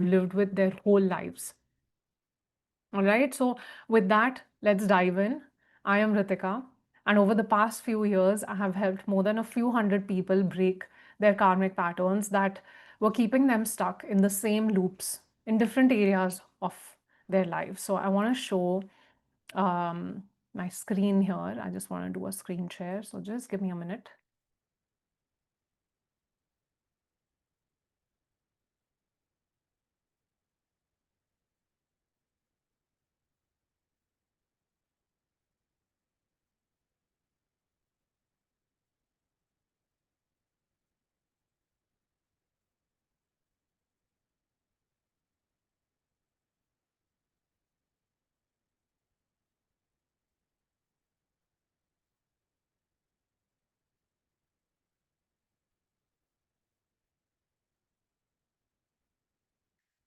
lived with their whole lives. All right, so with that, let's dive in. I am Ritika, and over the past few years, I have helped more than a few hundred people break their karmic patterns that were keeping them stuck in the same loops in different areas of their lives. So I want to show my screen here. I just want to do a screen share. So just give me a minute.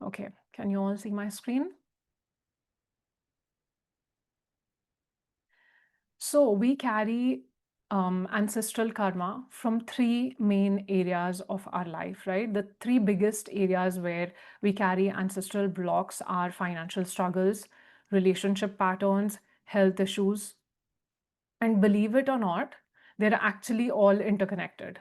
Okay, can you all see my screen? So we carry ancestral karma from three main areas of our life, right? The three biggest areas where we carry ancestral blocks are financial struggles, relationship patterns, health issues. And believe it or not, they're actually all interconnected.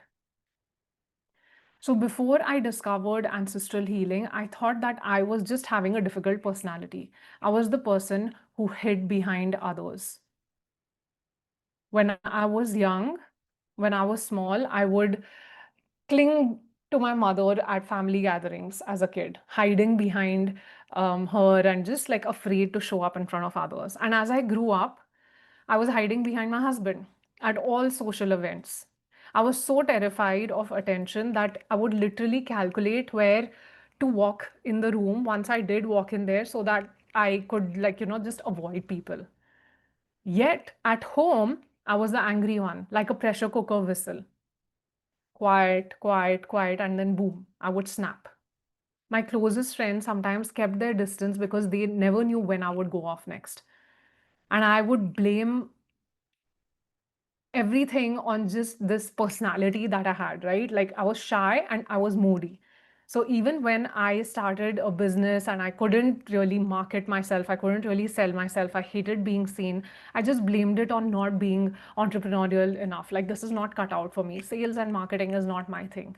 So before I discovered ancestral healing, I thought that I was just having a difficult personality. I was the person who hid behind others. When I was young, when I was small, I would cling to my mother at family gatherings as a kid, hiding behind her and just like afraid to show up in front of others. And as I grew up, I was hiding behind my husband at all social events. I was so terrified of attention that I would literally calculate where to walk in the room once I did walk in there so that I could, like, just avoid people. Yet at home, I was the angry one, like a pressure cooker whistle. Quiet, quiet, quiet, and then boom, I would snap. My closest friends sometimes kept their distance because they never knew when I would go off next. And I would blame everything on just this personality that I had, right? Like I was shy and I was moody. So even when I started a business and I couldn't really market myself, I couldn't really sell myself, I hated being seen, I just blamed it on not being entrepreneurial enough. Like this is not cut out for me. Sales and marketing is not my thing.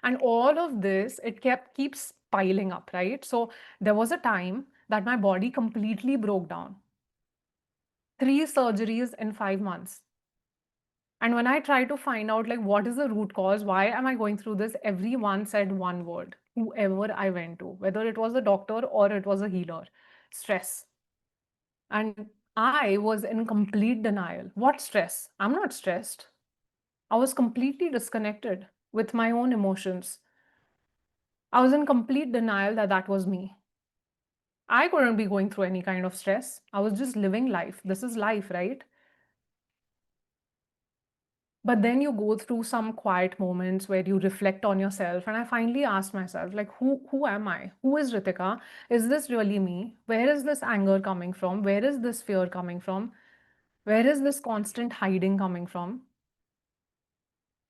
And all of this, it keeps piling up, right? So there was a time that my body completely broke down. 3 surgeries in 5 months. And when I try to find out like what is the root cause, why am I going through this, everyone said one word, whoever I went to, whether it was a doctor or it was a healer: stress. And I was in complete denial. What stress? I'm not stressed. I was completely disconnected with my own emotions. I was in complete denial that that was me. I couldn't be going through any kind of stress. I was just living life. This is life, right? But then you go through some quiet moments where you reflect on yourself. And I finally asked myself, like, who am I? Who is Ritika? Is this really me? Where is this anger coming from? Where is this fear coming from? Where is this constant hiding coming from?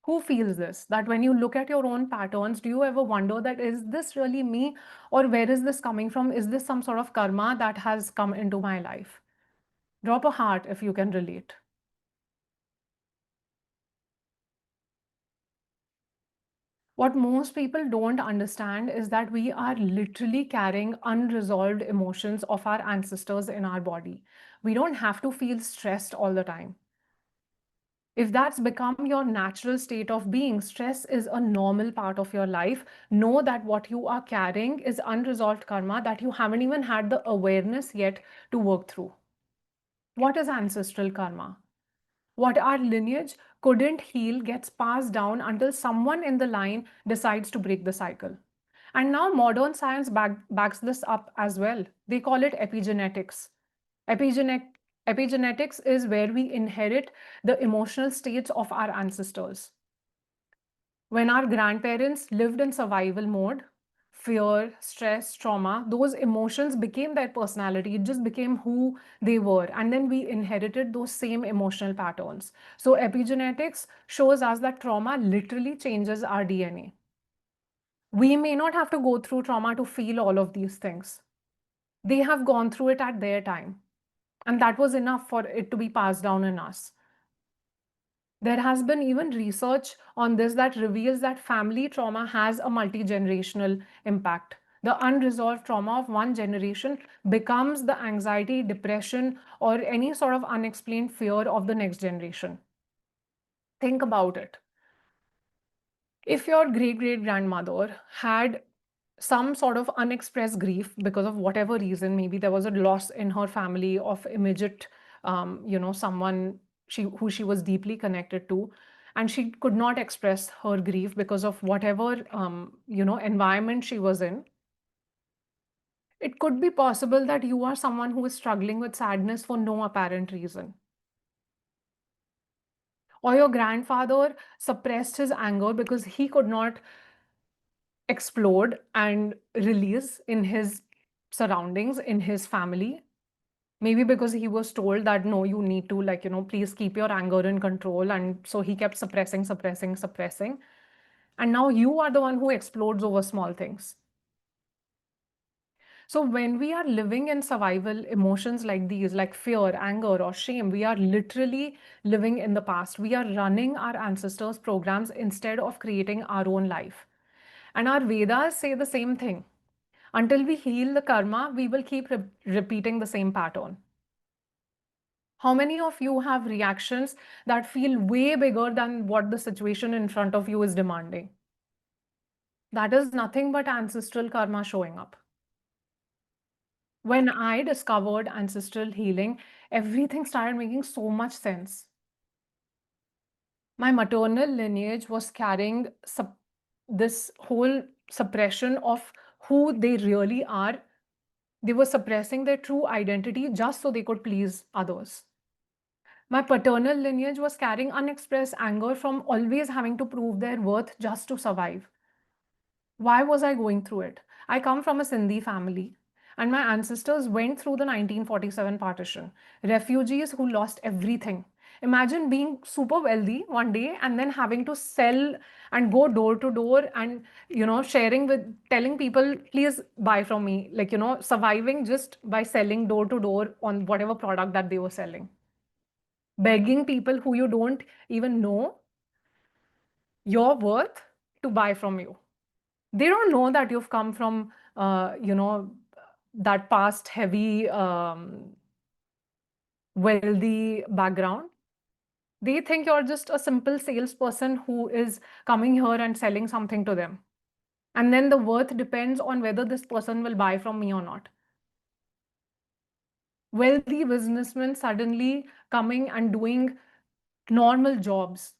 Who feels this? That when you look at your own patterns, do you ever wonder that is this really me? Or where is this coming from? Is this some sort of karma that has come into my life? Drop a heart if you can relate. What most people don't understand is that we are literally carrying unresolved emotions of our ancestors in our body. We don't have to feel stressed all the time. If that's become your natural state of being, stress is a normal part of your life. Know that what you are carrying is unresolved karma that you haven't even had the awareness yet to work through. What is ancestral karma? What our lineage couldn't heal gets passed down until someone in the line decides to break the cycle. And now modern science backs this up as well. They call it epigenetics. Epigenet- Epigenetics is where we inherit the emotional states of our ancestors. When our grandparents lived in survival mode, fear, stress, trauma, those emotions became their personality. It just became who they were. And then we inherited those same emotional patterns. So, epigenetics shows us that trauma literally changes our DNA. We may not have to go through trauma to feel all of these things. They have gone through it at their time. And that was enough for it to be passed down in us. There has been even research on this that reveals that family trauma has a multi-generational impact. The unresolved trauma of one generation becomes the anxiety, depression, or any sort of unexplained fear of the next generation. Think about it. If your great great grandmother had some sort of unexpressed grief because of whatever reason, maybe there was a loss in her family of immediate, someone who she was deeply connected to, and she could not express her grief because of whatever environment she was in. It could be possible that you are someone who is struggling with sadness for no apparent reason. Or your grandfather suppressed his anger because he could not explode and release in his surroundings, in his family. Maybe because he was told that no, you need to, please keep your anger in control. And so he kept suppressing, suppressing, suppressing. And now you are the one who explodes over small things. So when we are living in survival emotions like these, like fear, anger, or shame, we are literally living in the past. We are running our ancestors' programs instead of creating our own life. And our Vedas say the same thing. Until we heal the karma, we will keep repeating the same pattern. How many of you have reactions that feel way bigger than what the situation in front of you is demanding? That is nothing but ancestral karma showing up. When I discovered ancestral healing, everything started making so much sense. My maternal lineage was carrying this whole suppression of who they really are. They were suppressing their true identity just so they could please others. My paternal lineage was carrying unexpressed anger from always having to prove their worth just to survive. Why was I going through it? I come from a Sindhi family, and my ancestors went through the 1947 partition. Refugees who lost everything. Imagine being super wealthy one day and then having to sell and go door to door and, sharing with, telling people, please buy from me, surviving just by selling door to door on whatever product that they were selling. Begging people who you don't even know your worth to buy from you. They don't know that you've come from, that past heavy, wealthy background. They think you're just a simple salesperson who is coming here and selling something to them. And then the worth depends on whether this person will buy from me or not. Wealthy businessmen suddenly coming and doing normal jobs.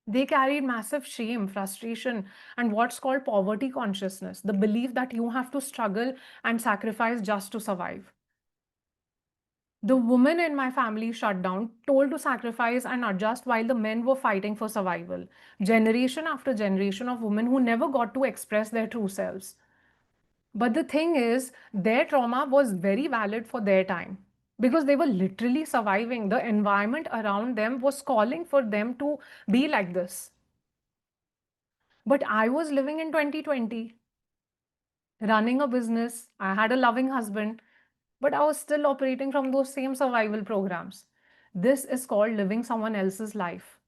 They carried massive shame, frustration, and what's called poverty consciousness, the belief that you have to struggle and sacrifice just to survive. The women in my family shut down, told to sacrifice and adjust while the men were fighting for survival. Generation after generation of women who never got to express their true selves. But the thing is, their trauma was very valid for their time because they were literally surviving. The environment around them was calling for them to be like this. But I was living in 2020, running a business. I had a loving husband, but I was still operating from those same survival programs. This is called living someone else's life.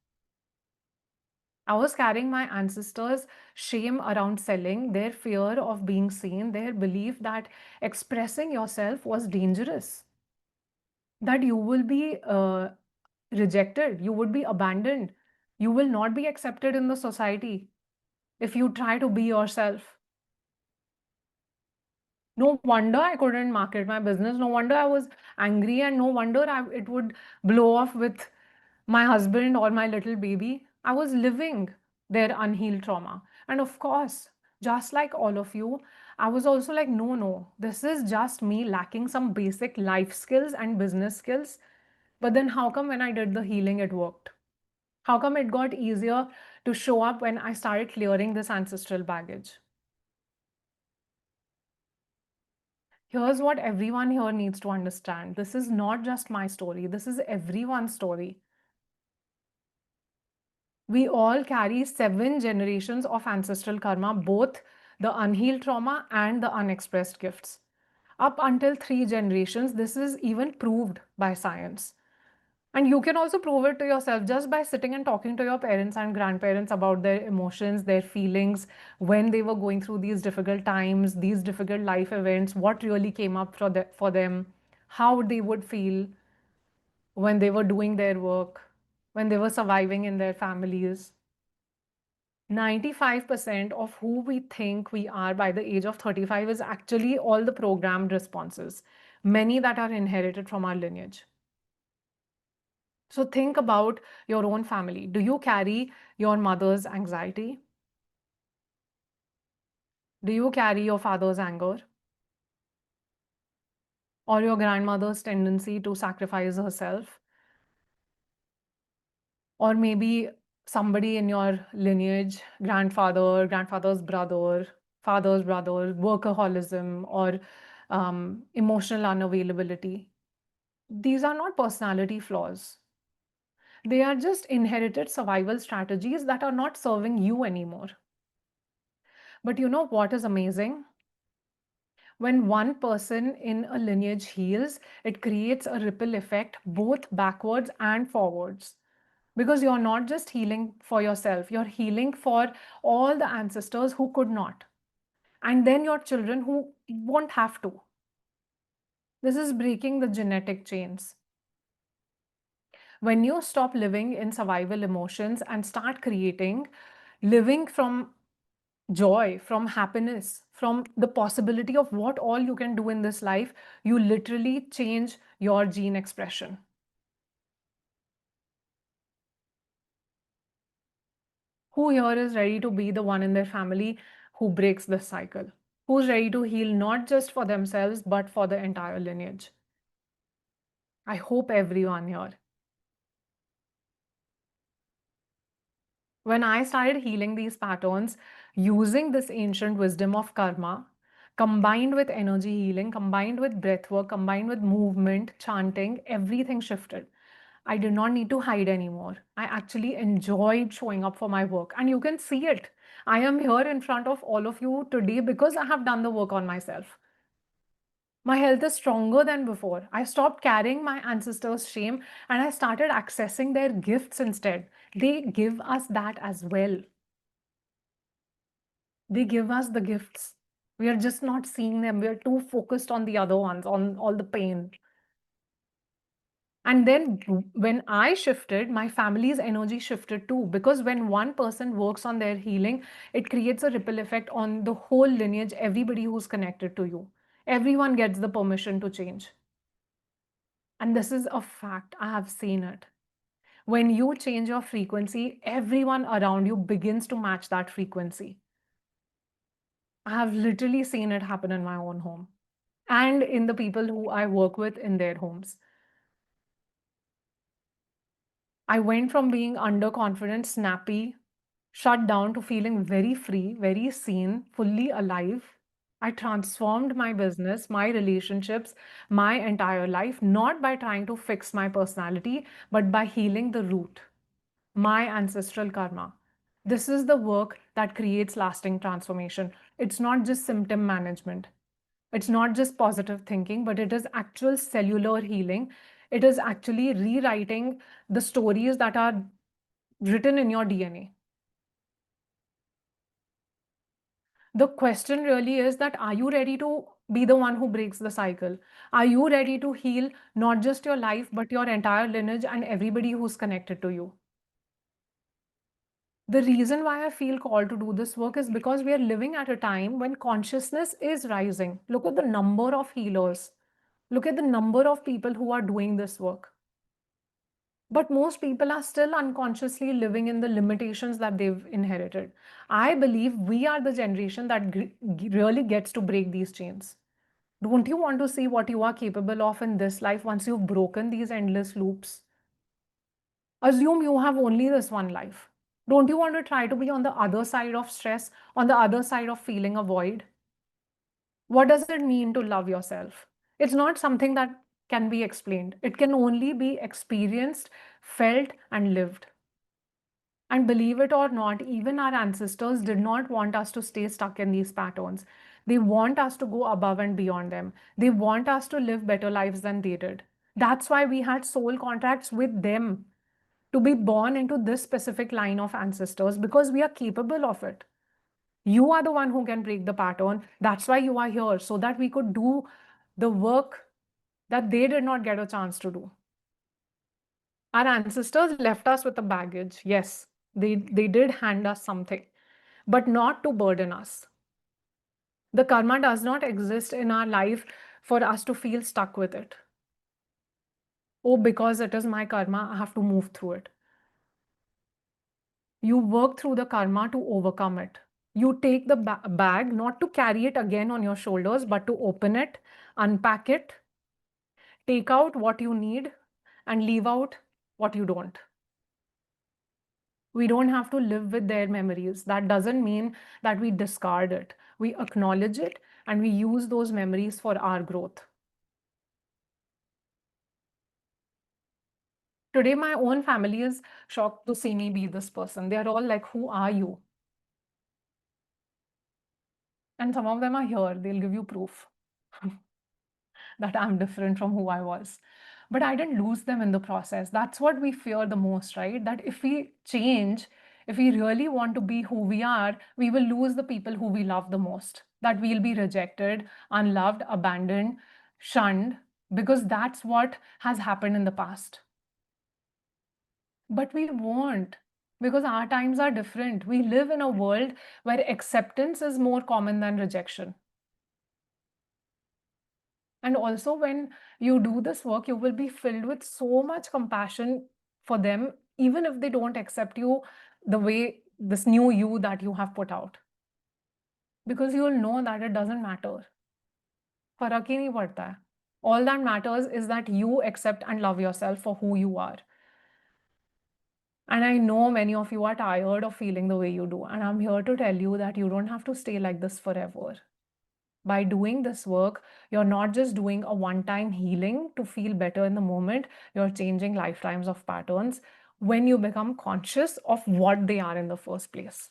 I was carrying my ancestors' shame around selling, their fear of being seen, their belief that expressing yourself was dangerous, that you will be rejected, you would be abandoned, you will not be accepted in the society if you try to be yourself. No wonder I couldn't market my business. No wonder I was angry, and no wonder it would blow off with my husband or my little baby. I was living their unhealed trauma. And of course, just like all of you, I was also like, no, no, this is just me lacking some basic life skills and business skills. But then how come when I did the healing, it worked? How come it got easier to show up when I started clearing this ancestral baggage? Here's what everyone here needs to understand. This is not just my story. This is everyone's story. We all carry 7 generations of ancestral karma, both the unhealed trauma and the unexpressed gifts. Up until 3 generations, this is even proved by science. And you can also prove it to yourself just by sitting and talking to your parents and grandparents about their emotions, their feelings, when they were going through these difficult times, these difficult life events, what really came up for them, how they would feel when they were doing their work, when they were surviving in their families. 95% of who we think we are by the age of 35 is actually all the programmed responses, many that are inherited from our lineage. So think about your own family. Do you carry your mother's anxiety? Do you carry your father's anger? Or your grandmother's tendency to sacrifice herself? Or maybe somebody in your lineage, grandfather, grandfather's brother, father's brother, workaholism, or emotional unavailability. These are not personality flaws. They are just inherited survival strategies that are not serving you anymore. But you know what is amazing? When one person in a lineage heals, it creates a ripple effect both backwards and forwards. Because you're not just healing for yourself, you're healing for all the ancestors who could not. And then your children who won't have to. This is breaking the genetic chains. When you stop living in survival emotions and start creating, living from joy, from happiness, from the possibility of what all you can do in this life, you literally change your gene expression. Who here is ready to be the one in their family who breaks this cycle? Who's ready to heal not just for themselves, but for the entire lineage? I hope everyone here. When I started healing these patterns using this ancient wisdom of karma, combined with energy healing, combined with breath work, combined with movement, chanting, everything shifted. I did not need to hide anymore. I actually enjoyed showing up for my work. And you can see it. I am here in front of all of you today because I have done the work on myself. My health is stronger than before. I stopped carrying my ancestors' shame and I started accessing their gifts instead. They give us that as well. They give us the gifts. We are just not seeing them. We are too focused on the other ones, on all the pain. And then when I shifted, my family's energy shifted too. Because when one person works on their healing, it creates a ripple effect on the whole lineage, everybody who's connected to you. Everyone gets the permission to change. And this is a fact. I have seen it. When you change your frequency, everyone around you begins to match that frequency. I have literally seen it happen in my own home and in the people who I work with in their homes. I went from being underconfident, snappy, shut down to feeling very free, very seen, fully alive. I transformed my business, my relationships, my entire life, not by trying to fix my personality, but by healing the root, my ancestral karma. This is the work that creates lasting transformation. It's not just symptom management. It's not just positive thinking, but it is actual cellular healing. It is actually rewriting the stories that are written in your DNA. The question really is that are you ready to be the one who breaks the cycle? Are you ready to heal not just your life, but your entire lineage and everybody who's connected to you? The reason why I feel called to do this work is because we are living at a time when consciousness is rising. Look at the number of healers. Look at the number of people who are doing this work. But most people are still unconsciously living in the limitations that they've inherited. I believe we are the generation that really gets to break these chains. Don't you want to see what you are capable of in this life once you've broken these endless loops? Assume you have only this one life. Don't you want to try to be on the other side of stress, on the other side of feeling a void? What does it mean to love yourself? It's not something that can be explained. It can only be experienced, felt, and lived. And believe it or not, even our ancestors did not want us to stay stuck in these patterns. They want us to go above and beyond them. They want us to live better lives than they did. That's why we had soul contracts with them to be born into this specific line of ancestors, because we are capable of it. You are the one who can break the pattern. That's why you are here, so that we could do the work that they did not get a chance to do. Our ancestors left us with a baggage. Yes, they did hand us something, but not to burden us. The karma does not exist in our life for us to feel stuck with it. Oh, because it is my karma, I have to move through it. You work through the karma to overcome it. You take the bag not to carry it again on your shoulders, but to open it, unpack it, take out what you need, and leave out what you don't. We don't have to live with their memories. That doesn't mean that we discard it. We acknowledge it and we use those memories for our growth. Today, my own family is shocked to see me be this person. They are all like, who are you? And some of them are here. They'll give you proof that I'm different from who I was. But I didn't lose them in the process. That's what we fear the most, right? That if we change, if we really want to be who we are, we will lose the people who we love the most. That we'll be rejected, unloved, abandoned, shunned, because that's what has happened in the past. But we won't, because our times are different. We live in a world where acceptance is more common than rejection. And also, when you do this work, you will be filled with so much compassion for them, even if they don't accept you the way this new you that you have put out. Because you will know that it doesn't matter. फर्क ही नहीं पड़ता है. All that matters is that you accept and love yourself for who you are. And I know many of you are tired of feeling the way you do. And I'm here to tell you that you don't have to stay like this forever. By doing this work, you're not just doing a one-time healing to feel better in the moment, you're changing lifetimes of patterns when you become conscious of what they are in the first place.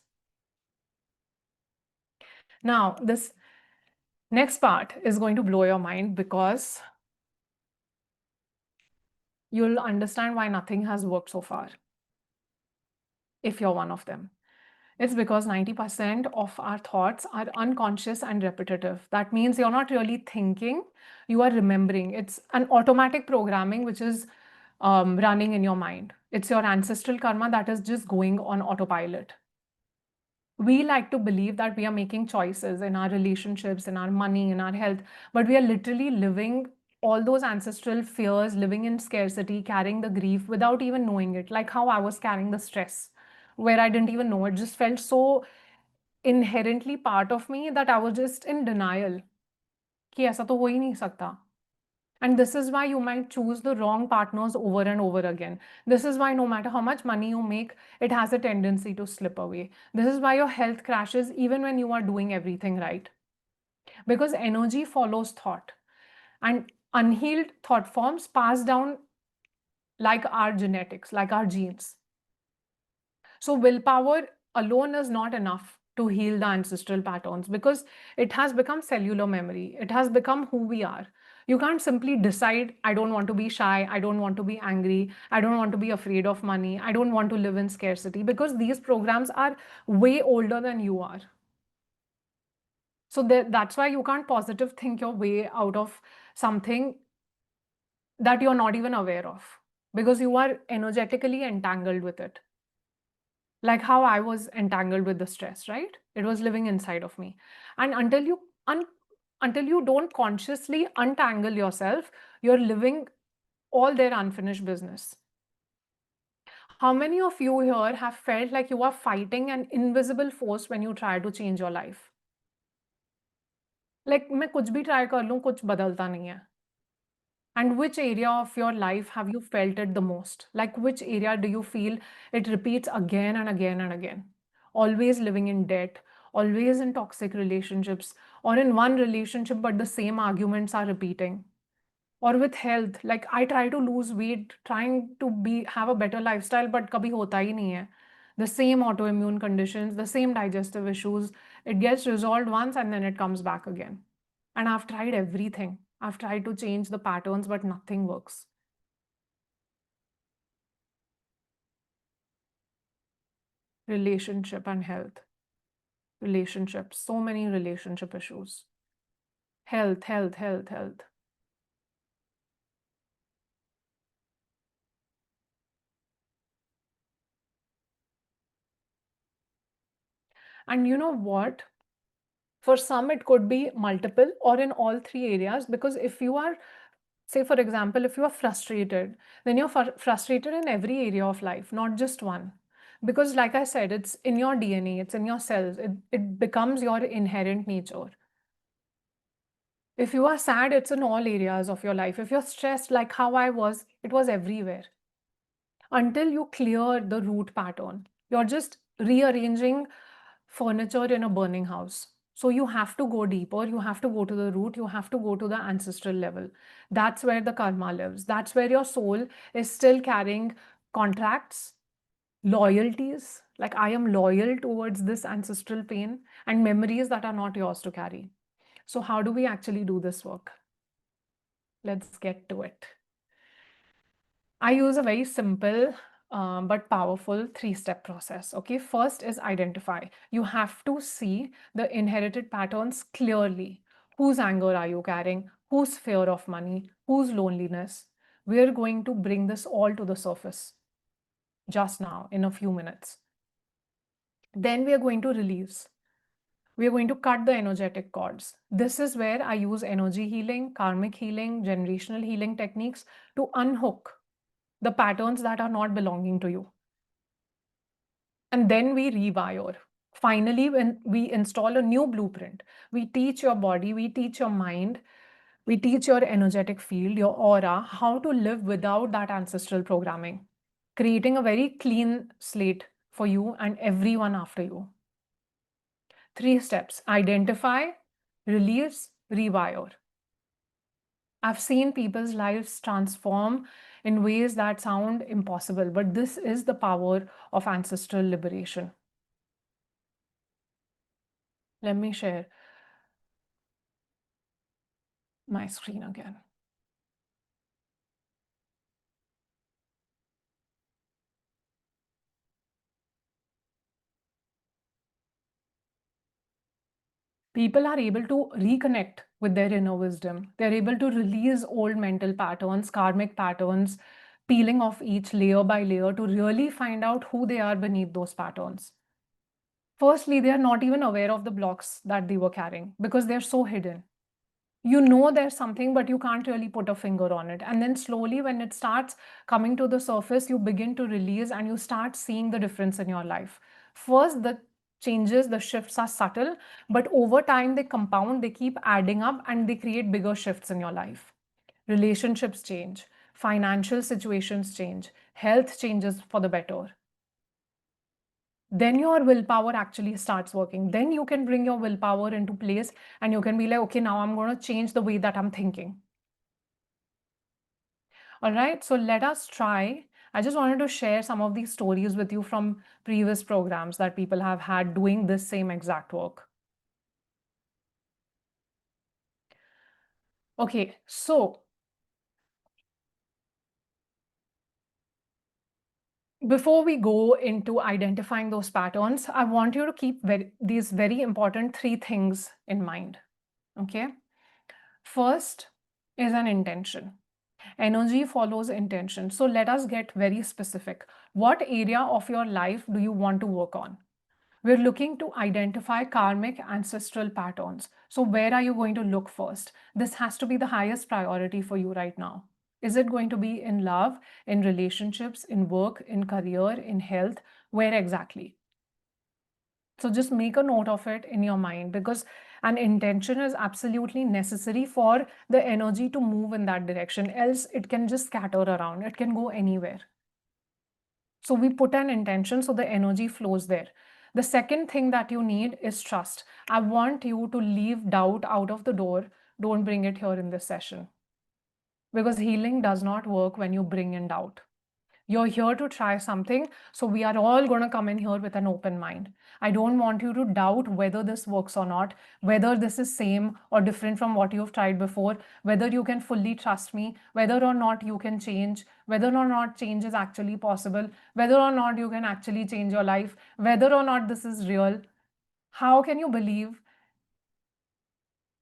Now, this next part is going to blow your mind, because you'll understand why nothing has worked so far, if you're one of them. It's because 90% of our thoughts are unconscious and repetitive. That means you're not really thinking, you are remembering. It's an automatic programming which is running in your mind. It's your ancestral karma that is just going on autopilot. We like to believe that we are making choices in our relationships, in our money, in our health, but we are literally living all those ancestral fears, living in scarcity, carrying the grief without even knowing it. Like how I was carrying the stress, where I didn't even know it, just felt so inherently part of me that I was just in denial कि ऐसा तो हो ही नहीं सकता. And this is why you might choose the wrong partners over and over again. This is why no matter how much money you make, it has a tendency to slip away. This is why your health crashes even when you are doing everything right. Because energy follows thought. And unhealed thought forms pass down like our genetics, like our genes. So willpower alone is not enough to heal the ancestral patterns, because it has become cellular memory. It has become who we are. You can't simply decide, I don't want to be shy, I don't want to be angry, I don't want to be afraid of money, I don't want to live in scarcity, because these programs are way older than you are. So that's why you can't positive think your way out of something that you're not even aware of, because you are energetically entangled with it. Like how I was entangled with the stress, right? It was living inside of me. And until you don't consciously untangle yourself, you're living all their unfinished business. How many of you here have felt like you are fighting an invisible force when you try to change your life? Like मैं कुछ भी try कर लूँ, कुछ बदलता नहीं है. And which area of your life have you felt it the most? Like which area do you feel it repeats again and again and again? Always living in debt, always in toxic relationships, or in one relationship but the same arguments are repeating. Or with health, like I try to lose weight, trying to have a better lifestyle, but kabhi hota hi nahi hai. The same autoimmune conditions, the same digestive issues, it gets resolved once and then it comes back again. And I've tried everything. I've tried to change the patterns, but nothing works. Relationship and health. Relationships, so many relationship issues. Health, health, health, health. And you know what? For some, it could be multiple or in all three areas. Because if you are, say, for example, if you are frustrated, then you're frustrated in every area of life, not just one. Because, like I said, it's in your DNA, it's in your cells, it becomes your inherent nature. If you are sad, it's in all areas of your life. If you're stressed, like how I was, it was everywhere. Until you clear the root pattern, you're just rearranging furniture in a burning house. So you have to go deeper, you have to go to the root, you have to go to the ancestral level. That's where the karma lives. That's where your soul is still carrying contracts, loyalties, like I am loyal towards this ancestral pain, and memories that are not yours to carry. So, how do we actually do this work? Let's get to it. I use a very simple but powerful three-step process. Okay, first is identify. You have to see the inherited patterns clearly. Whose anger are you carrying? Whose fear of money? Whose loneliness? We're going to bring this all to the surface just now in a few minutes. Then we are going to release. We are going to cut the energetic cords. This is where I use energy healing, karmic healing, generational healing techniques to unhook the patterns that are not belonging to you. And then we rewire. Finally, when we install a new blueprint, we teach your body, we teach your mind, we teach your energetic field, your aura, how to live without that ancestral programming, creating a very clean slate for you and everyone after you. 3 steps: identify, release, rewire. I've seen people's lives transform in ways that sound impossible, but this is the power of ancestral liberation. Let me share my screen again. People are able to reconnect with their inner wisdom. They're able to release old mental patterns, karmic patterns, peeling off each layer by layer to really find out who they are beneath those patterns. Firstly, they are not even aware of the blocks that they were carrying because they're so hidden. You know there's something, but you can't really put a finger on it. And then slowly, when it starts coming to the surface, you begin to release and you start seeing the difference in your life. First, the changes, the shifts are subtle, but over time they compound, they keep adding up, and they create bigger shifts in your life. Relationships change, financial situations change, health changes for the better. Then your willpower actually starts working. Then you can bring your willpower into place and you can be like, okay, now I'm going to change the way that I'm thinking. All right, so let us try. I just wanted to share some of these stories with you from previous programs that people have had doing this same exact work. Okay, so before we go into identifying those patterns, I want you to keep these very important 3 things in mind. Okay, first is an intention. Energy follows intention. So let us get very specific. What area of your life do you want to work on? We're looking to identify karmic ancestral patterns. So where are you going to look first? This has to be the highest priority for you right now. Is it going to be in love, in relationships, in work, in career, in health? Where exactly? So just make a note of it in your mind, because an intention is absolutely necessary for the energy to move in that direction. Else it can just scatter around. It can go anywhere. So we put an intention so the energy flows there. The second thing that you need is trust. I want you to leave doubt out of the door. Don't bring it here in this session. Because healing does not work when you bring in doubt. You're here to try something, so we are all going to come in here with an open mind. I don't want you to doubt whether this works or not, whether this is same or different from what you've tried before, whether you can fully trust me, whether or not you can change, whether or not change is actually possible, whether or not you can actually change your life, whether or not this is real. How can you believe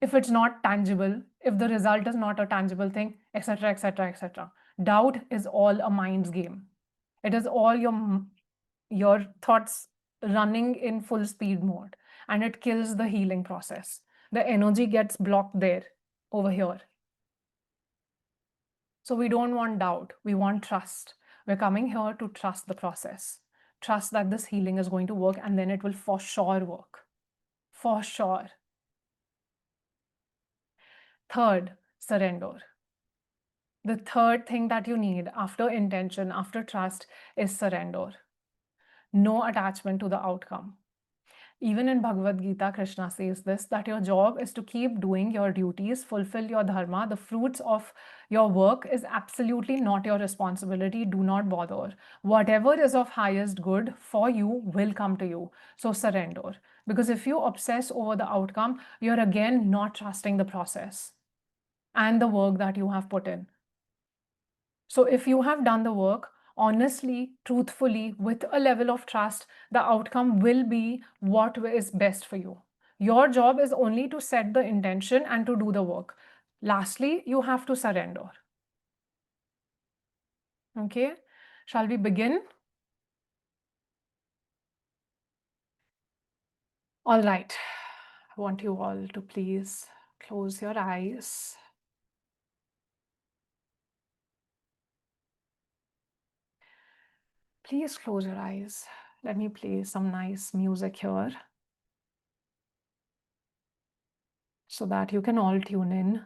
if it's not tangible, if the result is not a tangible thing, etc., etc., etc.? Doubt is all a mind's game. It is all your thoughts running in full speed mode, and it kills the healing process. The energy gets blocked there, over here. So we don't want doubt, we want trust. We're coming here to trust the process. Trust that this healing is going to work, and then it will for sure work. For sure. Third, surrender. The third thing that you need after intention, after trust, is surrender. No attachment to the outcome. Even in Bhagavad Gita, Krishna says this, that your job is to keep doing your duties, fulfill your dharma. The fruits of your work is absolutely not your responsibility. Do not bother. Whatever is of highest good for you will come to you. So surrender. Because if you obsess over the outcome, you're again not trusting the process and the work that you have put in. So if you have done the work honestly, truthfully, with a level of trust, the outcome will be what is best for you. Your job is only to set the intention and to do the work. Lastly, you have to surrender. Okay, shall we begin? All right, I want you all to please close your eyes. Please close your eyes. Let me play some nice music here so that you can all tune in.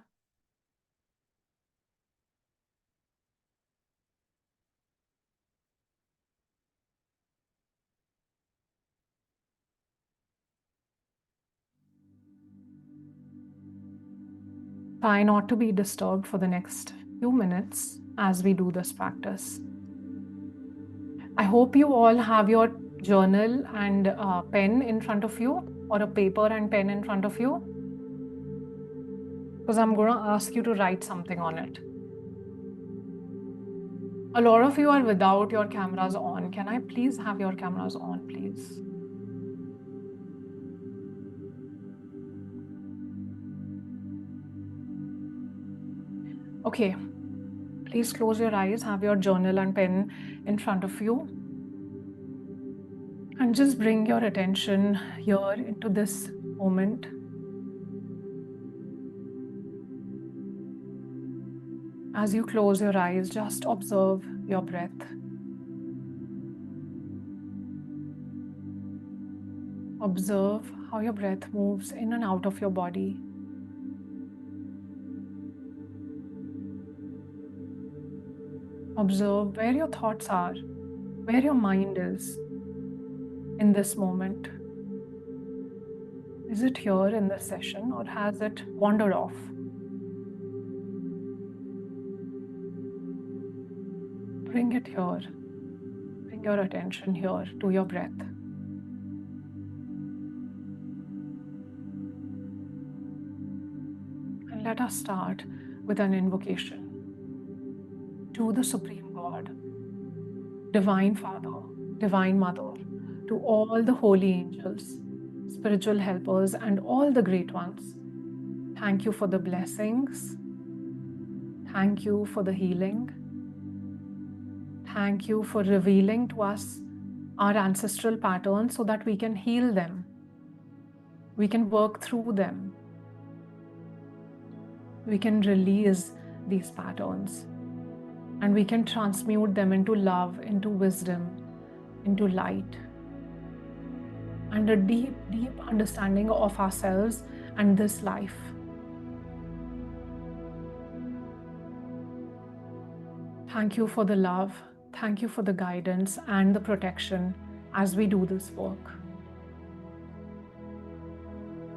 Try not to be disturbed for the next few minutes as we do this practice. I hope you all have your journal and pen in front of you, or a paper and pen in front of you, because I'm going to ask you to write something on it. A lot of you are without your cameras on. Can I please have your cameras on, please? Okay, please close your eyes, have your journal and pen in front of you, and just bring your attention here into this moment. As you close your eyes, just observe your breath. Observe how your breath moves in and out of your body. Observe where your thoughts are, where your mind is in this moment. Is it here in this session, or has it wandered off? Bring it here. Bring your attention here to your breath. And let us start with an invocation to the Supreme God, Divine Father, Divine Mother, to all the holy angels, spiritual helpers, and all the great ones. Thank you for the blessings. Thank you for the healing. Thank you for revealing to us our ancestral patterns so that we can heal them. We can work through them. We can release these patterns, and we can transmute them into love, into wisdom, into light, and a deep, deep understanding of ourselves and this life. Thank you for the love. Thank you for the guidance and the protection as we do this work.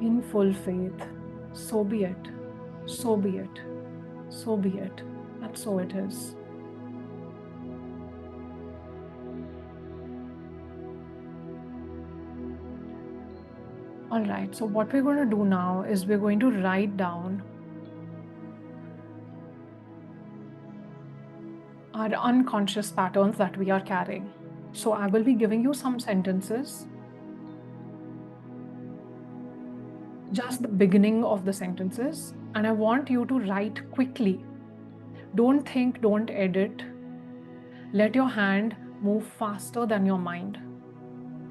In full faith, so be it, so be it, so be it, and so it is. All right, so what we're going to do now is we're going to write down our unconscious patterns that we are carrying. So I will be giving you some sentences, just the beginning of the sentences, and I want you to write quickly. Don't think, don't edit. Let your hand move faster than your mind.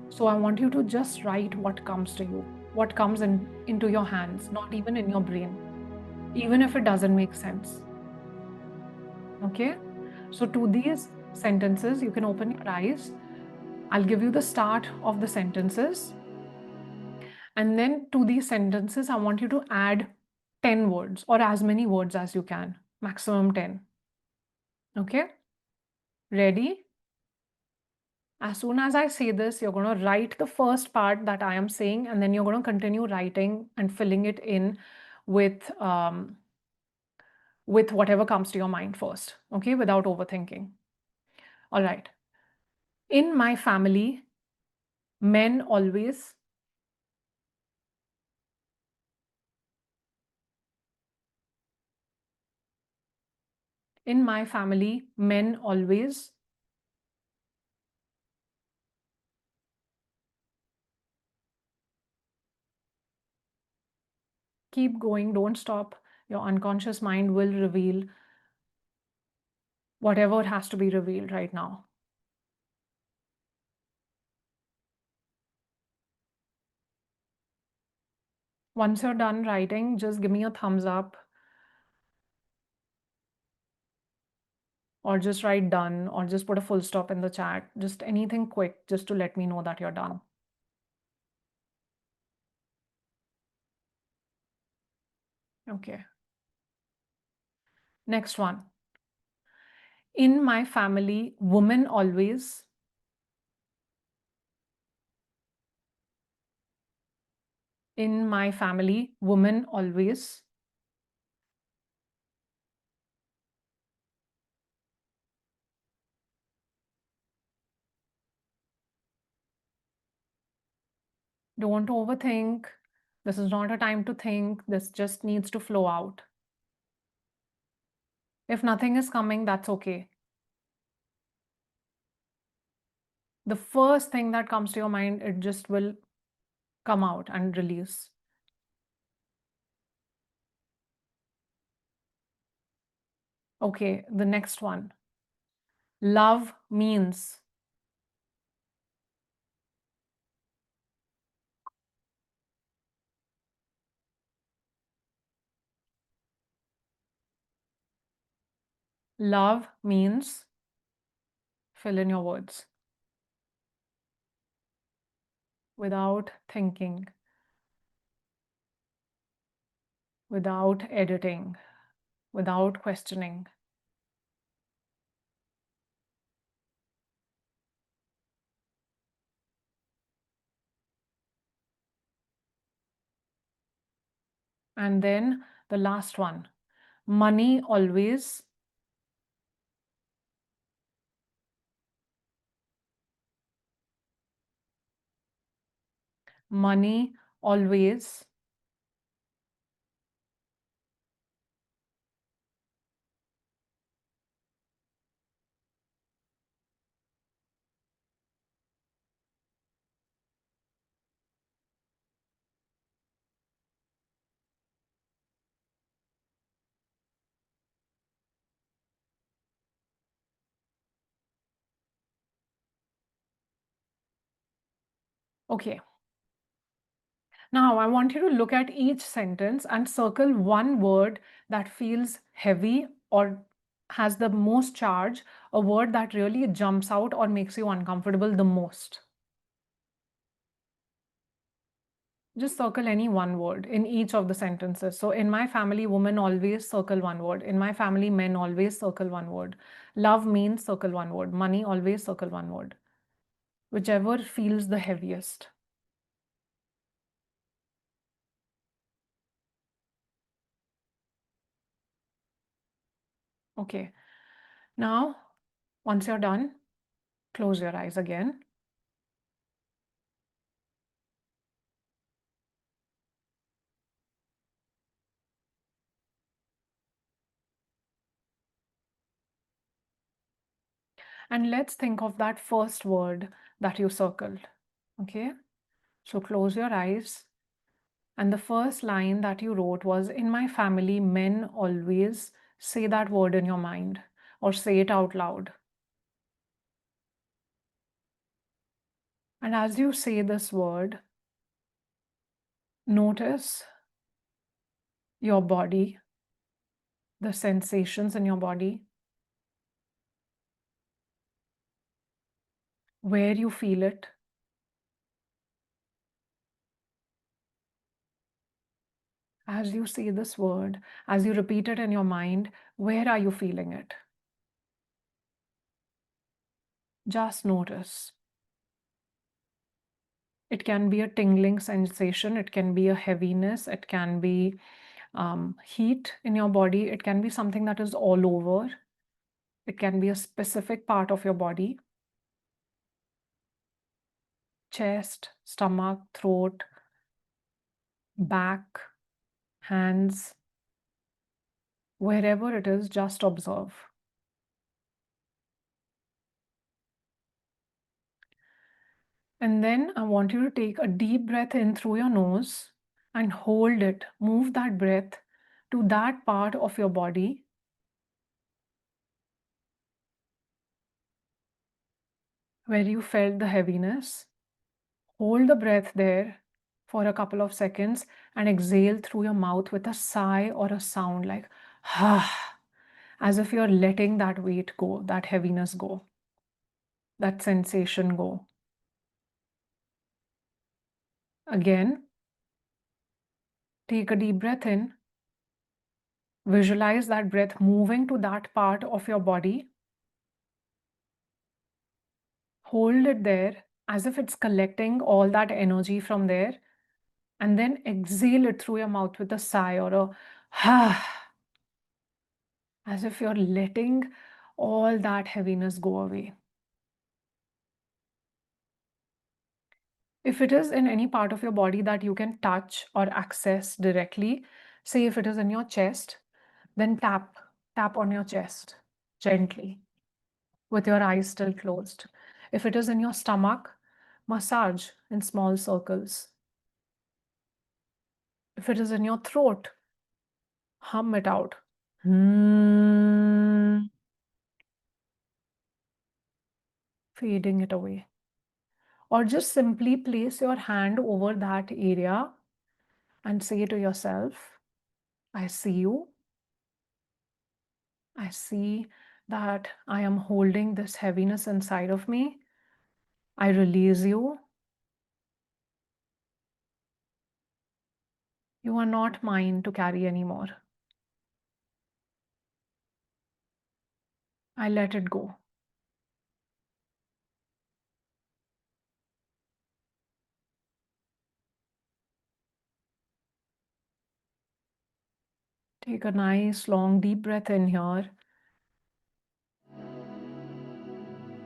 So I want you to just write what comes to you, what comes into your hands, not even in your brain, even if it doesn't make sense. Okay? So to these sentences, you can open your eyes. I'll give you the start of the sentences. And then to these sentences, I want you to add 10 words or as many words as you can, maximum 10. Okay? Ready? As soon as I say this, you're going to write the first part that I am saying, and then you're going to continue writing and filling it in with whatever comes to your mind first, okay, without overthinking. All right. In my family, men always. In my family, men always. Keep going, don't stop. Your unconscious mind will reveal whatever has to be revealed right now. Once you're done writing, just give me a thumbs up, or just write done, or just put a full stop in the chat. Just anything quick, just to let me know that you're done. Okay. Next one. In my family, women always. In my family, women always. Don't overthink. This is not a time to think. This just needs to flow out. If nothing is coming, that's okay. The first thing that comes to your mind, it just will come out and release. Okay, the next one. Love means. Love means. Fill in your words. Without thinking. Without editing. Without questioning. And then the last one. Money always. Money always. Okay. Now I want you to look at each sentence and circle one word that feels heavy or has the most charge, a word that really jumps out or makes you uncomfortable the most. Just circle any one word in each of the sentences. So in my family, women always circle one word. In my family, men always circle one word. Love means circle one word. Money always circle one word. Whichever feels the heaviest. Okay. Now, once you're done, close your eyes again. And let's think of that first word that you circled. Okay? So close your eyes. And the first line that you wrote was, in my family, men always. Say that word in your mind or say it out loud. And as you say this word, notice your body, the sensations in your body, where you feel it. As you say this word, as you repeat it in your mind, where are you feeling it? Just notice. It can be a tingling sensation, it can be a heaviness, it can be heat in your body, it can be something that is all over, it can be a specific part of your body, chest, stomach, throat, back, hands, wherever it is, just observe. And then I want you to take a deep breath in through your nose and hold it. Move that breath to that part of your body where you felt the heaviness. Hold the breath there for a couple of seconds and exhale through your mouth with a sigh or a sound like ah, as if you're letting that weight go, that heaviness go, that sensation go. Again, take a deep breath in. Visualize that breath moving to that part of your body. Hold it there as if it's collecting all that energy from there. And then exhale it through your mouth with a sigh or a ah, as if you're letting all that heaviness go away. If it is in any part of your body that you can touch or access directly, say if it is in your chest, then tap on your chest gently with your eyes still closed. If it is in your stomach, massage in small circles. If it is in your throat, hum it out. Fading it away. Or just simply place your hand over that area and say to yourself, I see you. I see that I am holding this heaviness inside of me. I release you. You are not mine to carry anymore. I let it go. Take a nice long deep breath in here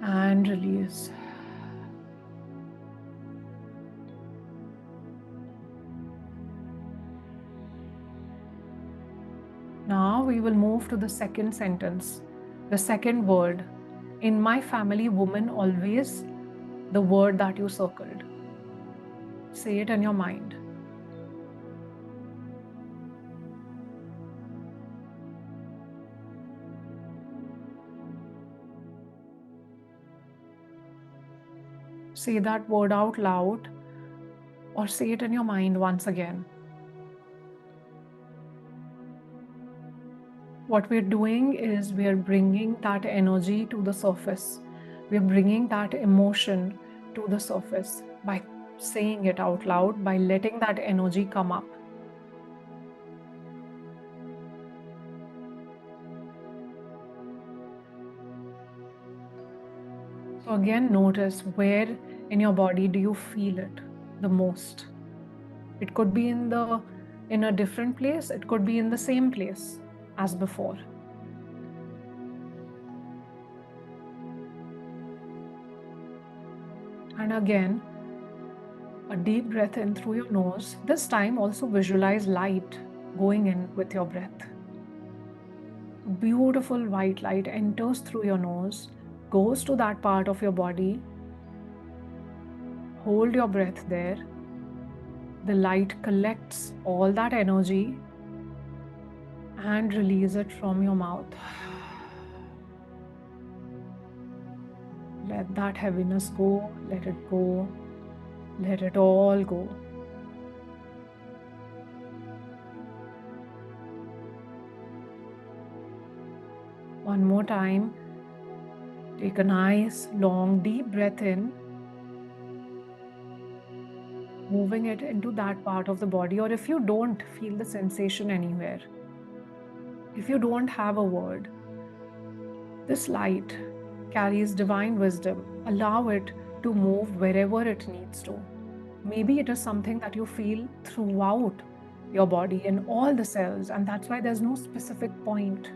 and release. Now we will move to the second sentence, the second word. In my family, woman always, the word that you circled. Say it in your mind. Say that word out loud or say it in your mind once again. What we're doing is we're bringing that energy to the surface. We're bringing that emotion to the surface by saying it out loud, by letting that energy come up. So again, notice where in your body do you feel it the most. It could be in a different place. It could be in the same place as before. And again, a deep breath in through your nose. This time also visualize light going in with your breath. Beautiful white light enters through your nose goes to that part of your body. Hold your breath there. The light collects all that energy and release it from your mouth. Let that heaviness go, let it go, let it all go. One more time. Take a nice, long, deep breath in, moving it into that part of the body. Or if you don't feel the sensation anywhere, if you don't have a word, this light carries divine wisdom. Allow it to move wherever it needs to. Maybe it is something that you feel throughout your body in all the cells, and that's why there's no specific point.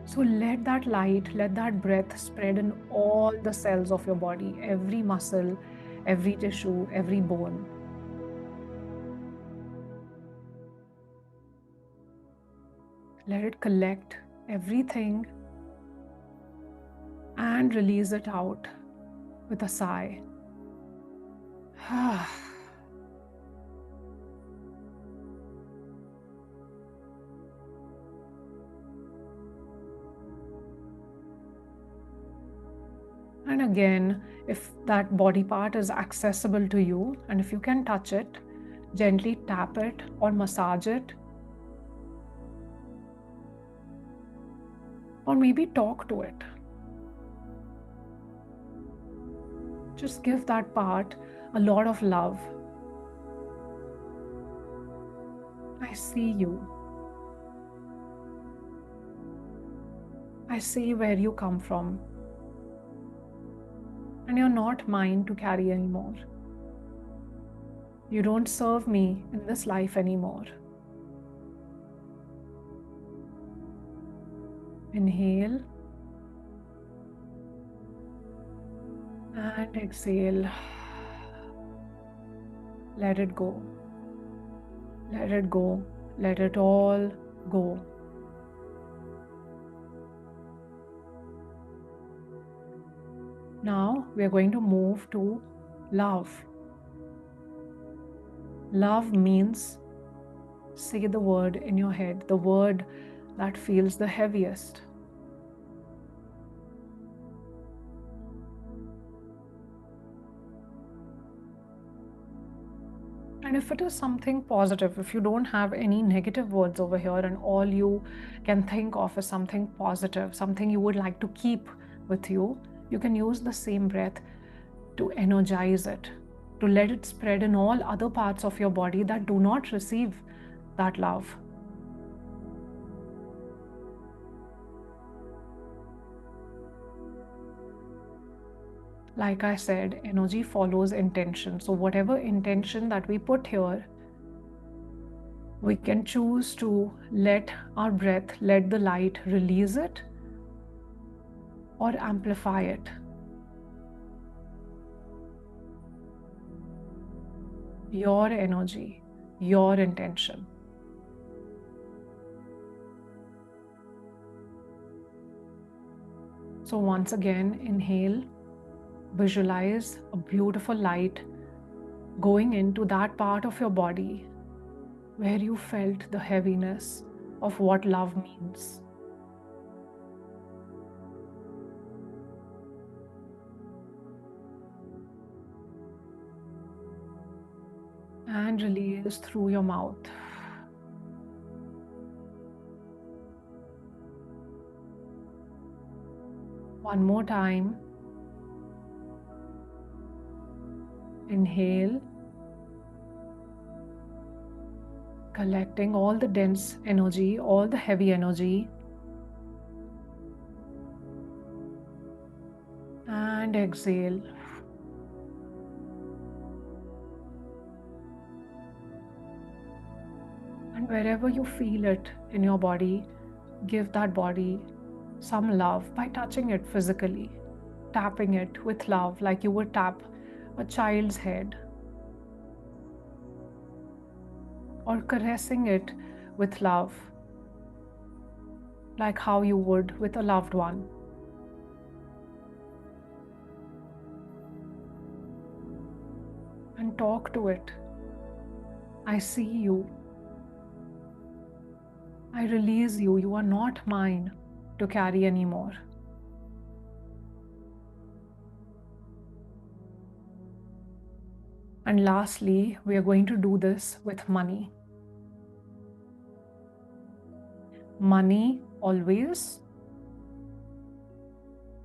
So let that light, let that breath spread in all the cells of your body, every muscle, every tissue, every bone. Let it collect everything and release it out with a sigh. And again, if that body part is accessible to you, and if you can touch it, gently tap it or massage it. Or maybe talk to it. Just give that part a lot of love. I see you. I see where you come from. And you're not mine to carry anymore. You don't serve me in this life anymore. Inhale and exhale. Let it go. Let it go. Let it all go. Now we are going to move to love. Love means, say the word in your head, the word that feels the heaviest. And if it is something positive, if you don't have any negative words over here and all you can think of is something positive, something you would like to keep with you, you can use the same breath to energize it, to let it spread in all other parts of your body that do not receive that love. Like I said, energy follows intention. So whatever intention that we put here, we can choose to let our breath, let the light release it or amplify it. Your energy, your intention. So once again, inhale, visualize a beautiful light going into that part of your body where you felt the heaviness of what love means. And release through your mouth. One more time. Inhale, collecting all the dense energy, all the heavy energy. And exhale. And wherever you feel it in your body, give that body some love by touching it physically, tapping it with love like you would tap a child's head, or caressing it with love like how you would with a loved one. and talk to it. I see you. I release you. You are not mine to carry anymore. And lastly, we are going to do this with money. Money always.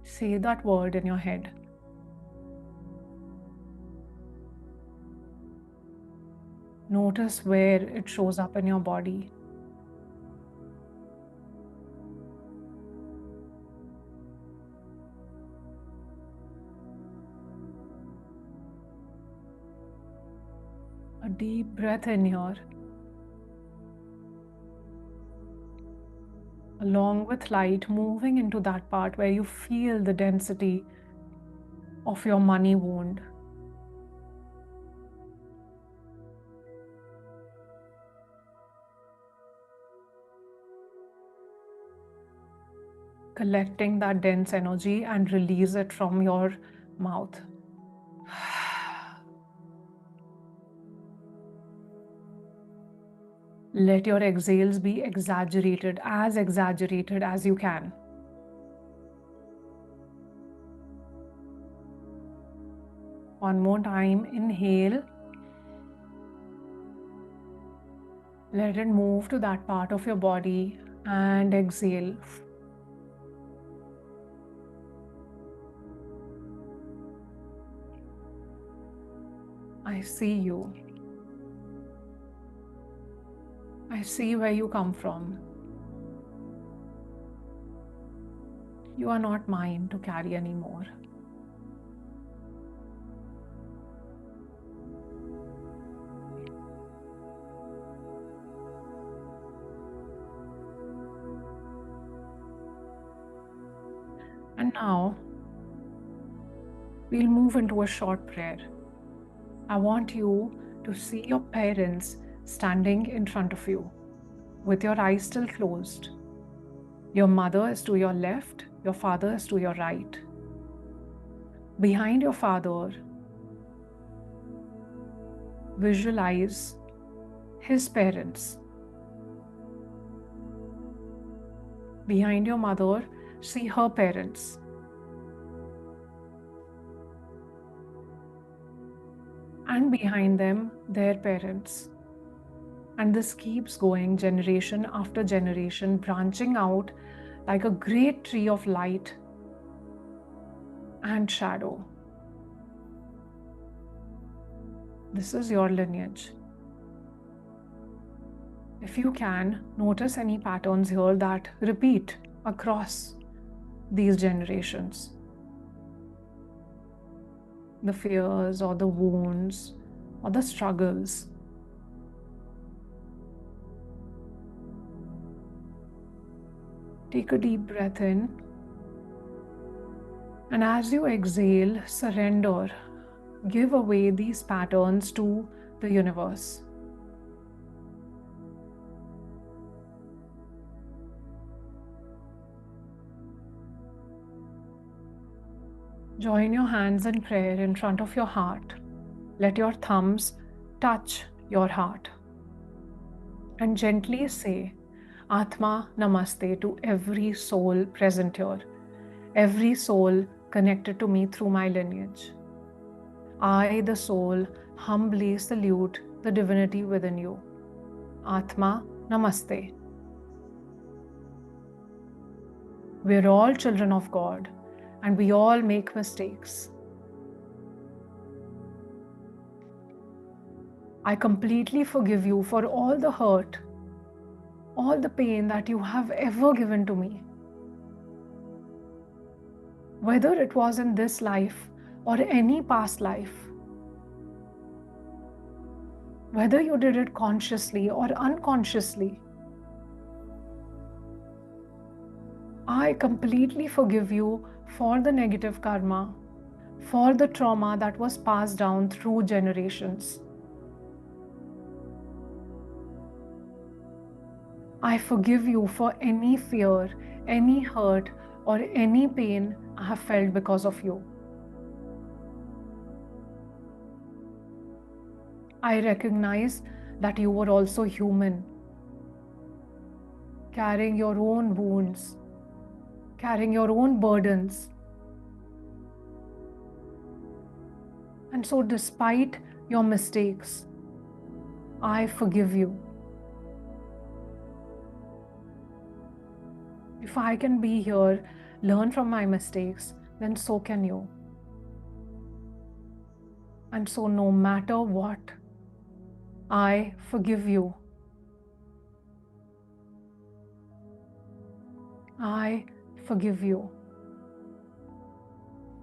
Say that word in your head. Notice where it shows up in your body. A deep breath in here. Along with light moving into that part where you feel the density of your money wound. Collecting that dense energy and release it from your mouth. Let your exhales be exaggerated as you can. One more time, inhale. Let it move to that part of your body and exhale. I see you. I see where you come from. You are not mine to carry anymore. And now, we'll move into a short prayer. I want you to see your parents standing in front of you with your eyes still closed. Your mother is to your left, your father is to your right. Behind your father, visualize his parents. Behind your mother, see her parents. And behind them, their parents. And this keeps going generation after generation, branching out like a great tree of light and shadow. This is your lineage. If you can, notice any patterns here that repeat across these generations. The fears or the wounds or the struggles. Take a deep breath in, and as you exhale, surrender. Give away these patterns to the universe. Join your hands in prayer in front of your heart. Let your thumbs touch your heart. And gently say, Atma Namaste to every soul present here, every soul connected to me through my lineage. I, the soul, humbly salute the divinity within you. Atma Namaste. We're all children of God, and we all make mistakes. I completely forgive you for all the hurt, all the pain that you have ever given to me. Whether it was in this life or any past life. Whether you did it consciously or unconsciously. I completely forgive you for the negative karma, for the trauma that was passed down through generations. I forgive you for any fear, any hurt, or any pain I have felt because of you. I recognize that you were also human, carrying your own wounds, carrying your own burdens. And so, despite your mistakes, I forgive you. If I can be here, learn from my mistakes, then so can you. And so, no matter what, I forgive you. I forgive you.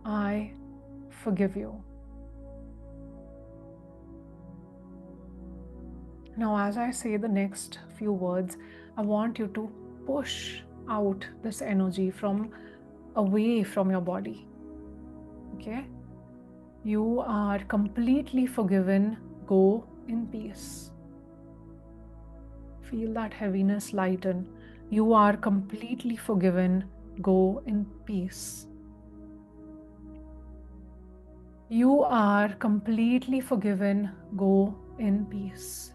I forgive you. Now, as I say the next few words, I want you to push out this energy from away from your body. Okay? You are completely forgiven. Go in peace. Feel that heaviness lighten. You are completely forgiven. Go in peace. You are completely forgiven. Go in peace.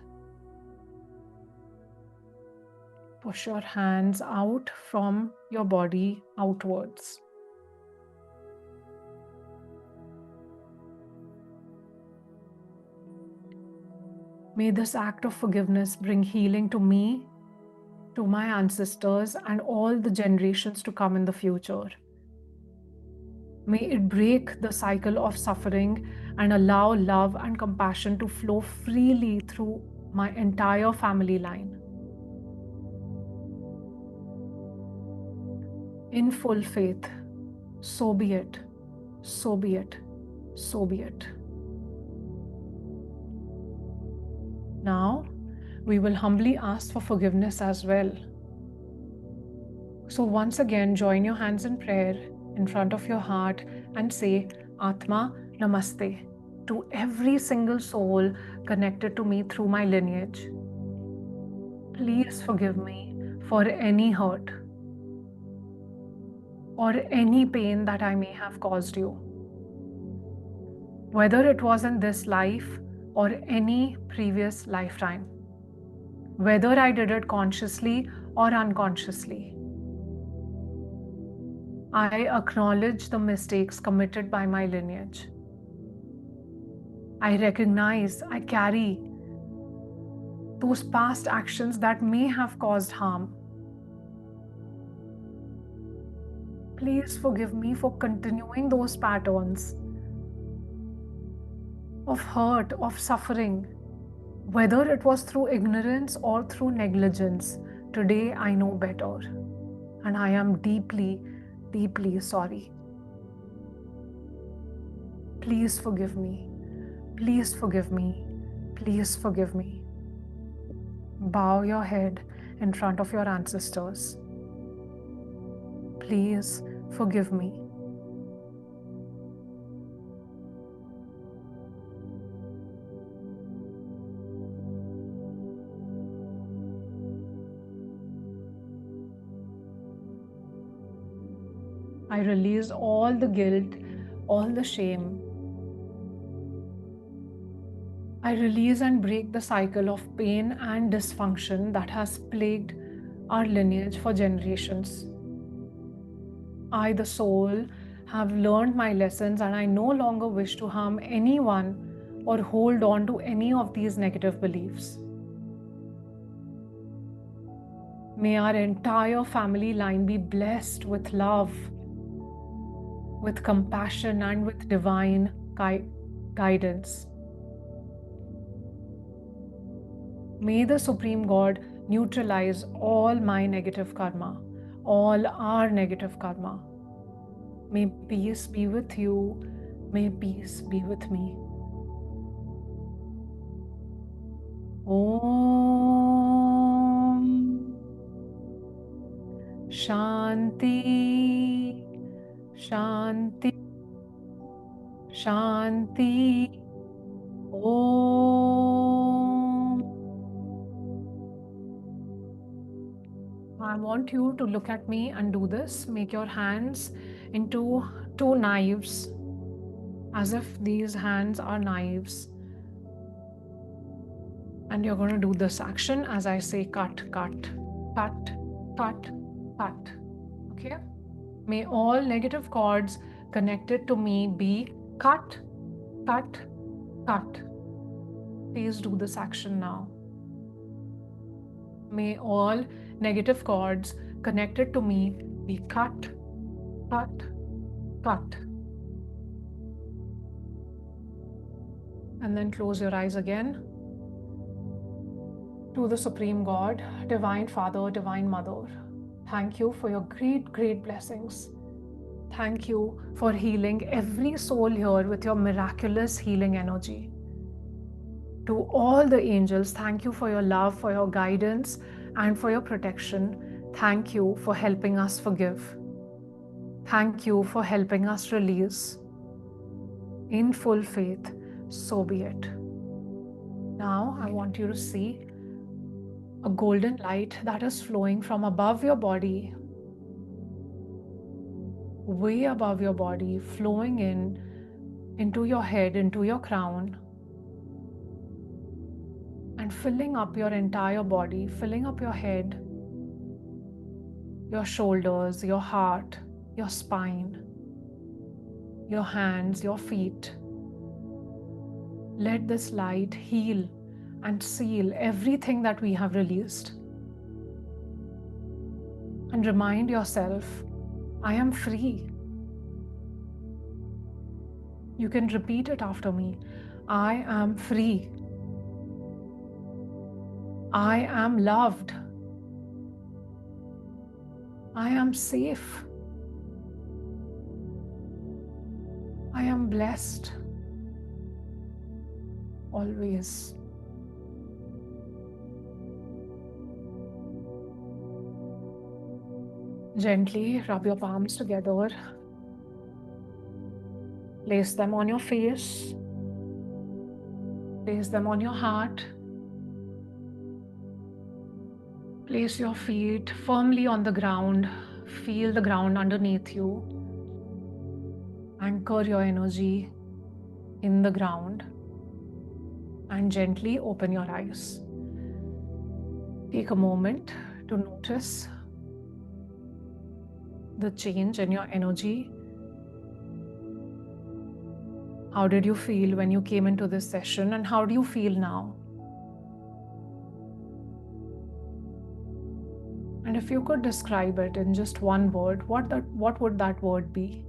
Push your hands out from your body outwards. May this act of forgiveness bring healing to me, to my ancestors, and all the generations to come in the future. May it break the cycle of suffering and allow love and compassion to flow freely through my entire family line. In full faith, so be it, so be it, so be it. Now, we will humbly ask for forgiveness as well. So once again, join your hands in prayer in front of your heart and say, Atma Namaste, to every single soul connected to me through my lineage. Please forgive me for any hurt or any pain that I may have caused you, whether it was in this life or any previous lifetime, whether I did it consciously or unconsciously. I acknowledge the mistakes committed by my lineage. I recognize I carry those past actions that may have caused harm. Please forgive me for continuing those patterns of hurt, of suffering, whether it was through ignorance or through negligence. Today I know better, and I am deeply, deeply sorry. Please forgive me. Please forgive me. Please forgive me. Bow your head in front of your ancestors. Please forgive me. I release all the guilt, all the shame. I release and break the cycle of pain and dysfunction that has plagued our lineage for generations. I, the soul, have learned my lessons, and I no longer wish to harm anyone or hold on to any of these negative beliefs. May our entire family line be blessed with love, with compassion, and with divine guidance. May the Supreme God neutralize all my negative karma, all our negative karma. May peace be with you. May peace be with me. Om Shanti Shanti Shanti Om. I want you to look at me and do this. Make your hands into two knives, as if these hands are knives. And you're going to do this action as I say cut, cut, cut, cut, cut. Okay? May all negative cords connected to me be cut, cut, cut. Please do this action now. May all negative cords connected to me be cut, cut, cut. And then close your eyes again. To the Supreme God, Divine Father, Divine Mother, thank you for your great, great blessings. Thank you for healing every soul here with your miraculous healing energy. To all the angels, thank you for your love, for your guidance, and for your protection. Thank you for helping us forgive. Thank you for helping us release. In full faith, so be it. Now I want you to see a golden light that is flowing from above your body, way above your body, flowing into your head, into your crown, and filling up your entire body, filling up your head, your shoulders, your heart, your spine, your hands, your feet. Let this light heal and seal everything that we have released. And remind yourself, I am free. You can repeat it after me. I am free. I am loved. I am safe. I am blessed. Always. Gently rub your palms together. Place them on your face. Place them on your heart. Place your feet firmly on the ground. Feel the ground underneath you. Anchor your energy in the ground. And gently open your eyes. Take a moment to notice the change in your energy. How did you feel when you came into this session, and how do you feel now? And if you could describe it in just one word, what would that word be?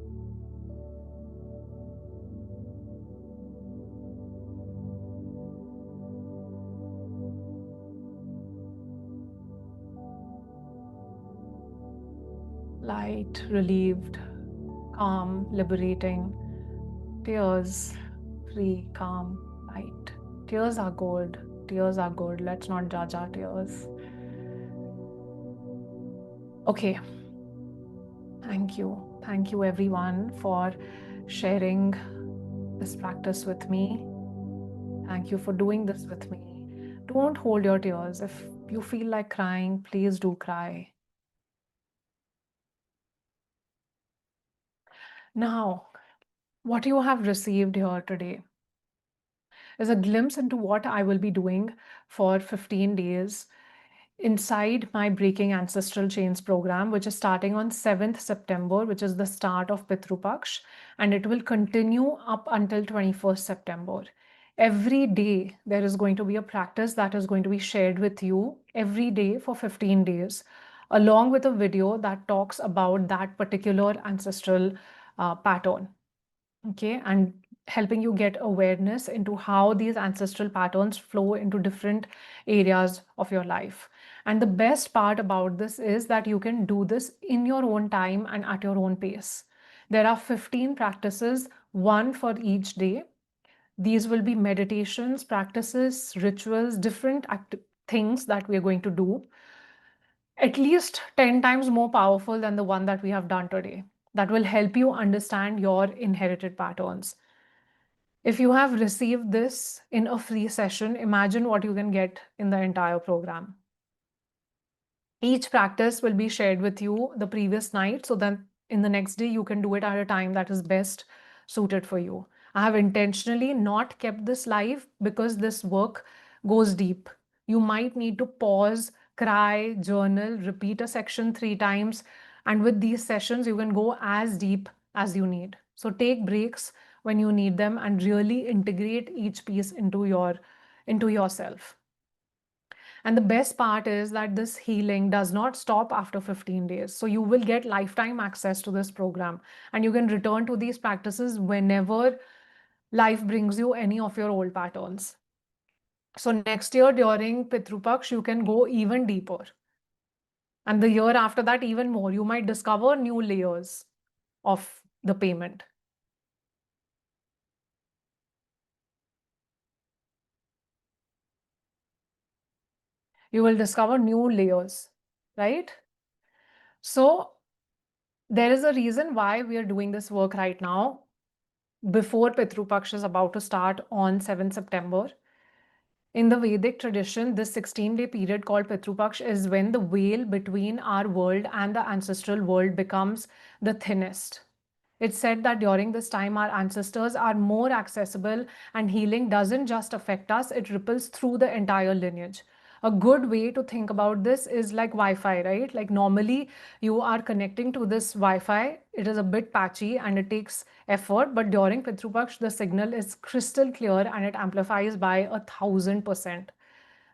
Light, relieved, calm, liberating. Tears, free, calm, light. Tears are good. Tears are good. Let's not judge our tears. Okay. Thank you. Thank you everyone for sharing this practice with me. Thank you for doing this with me. Don't hold your tears. If you feel like crying, please do cry. Now, what you have received here today is a glimpse into what I will be doing for 15 days inside my Breaking Ancestral Chains program, which is starting on 7th September, which is the start of Pitru Paksh, and it will continue up until 21st September. Every day, there is going to be a practice that is going to be shared with you every day for 15 days, along with a video that talks about that particular ancestral pattern. Okay, and helping you get awareness into how these ancestral patterns flow into different areas of your life. And the best part about this is that you can do this in your own time and at your own pace. There are 15 practices, one for each day. These will be meditations, practices, rituals, different things that we are going to do, at least 10 times more powerful than the one that we have done today. That will help you understand your inherited patterns. If you have received this in a free session, imagine what you can get in the entire program. Each practice will be shared with you the previous night so that in the next day you can do it at a time that is best suited for you. I have intentionally not kept this live because this work goes deep. You might need to pause, cry, journal, repeat a section 3 times. And with these sessions, you can go as deep as you need. So take breaks when you need them and really integrate each piece into yourself. And the best part is that this healing does not stop after 15 days. So you will get lifetime access to this program and you can return to these practices whenever life brings you any of your old patterns. So next year during Pitru Paksh, you can go even deeper. And the year after that, even more. You might discover new layers of the payment. You will discover new layers, right? So there is a reason why we are doing this work right now before Pitru Paksh is about to start on 7th September. In the Vedic tradition, this 16-day period called Pitru Paksh is when the veil between our world and the ancestral world becomes the thinnest. It's said that during this time, our ancestors are more accessible and healing doesn't just affect us, it ripples through the entire lineage. A good way to think about this is like Wi-Fi, right? Like normally you are connecting to this Wi-Fi. It is a bit patchy and it takes effort, but during Pitru Paksh, the signal is crystal clear and it amplifies by 1,000%.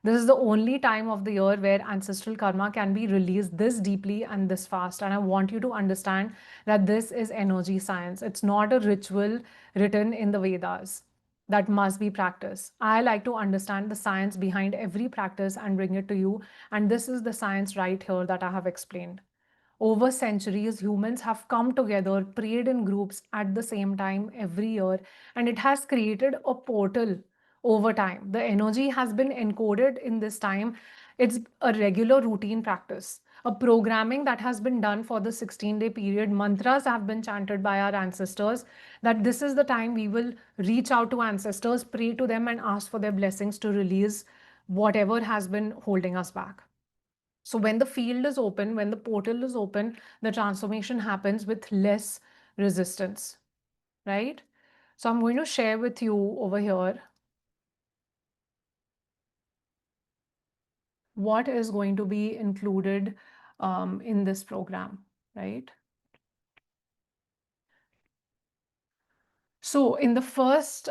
This is the only time of the year where ancestral karma can be released this deeply and this fast. And I want you to understand that this is energy science. It's not a ritual written in the Vedas that must be practiced. I like to understand the science behind every practice and bring it to you. And this is the science right here that I have explained. Over centuries, humans have come together, prayed in groups at the same time every year, and it has created a portal over time. The energy has been encoded in this time. It's a regular routine practice, a programming that has been done for the 16-day period. Mantras have been chanted by our ancestors that this is the time we will reach out to ancestors, pray to them, and ask for their blessings to release whatever has been holding us back. So when the field is open, when the portal is open, the transformation happens with less resistance, right? So I'm going to share with you over here what is going to be included in this program, right? So in the first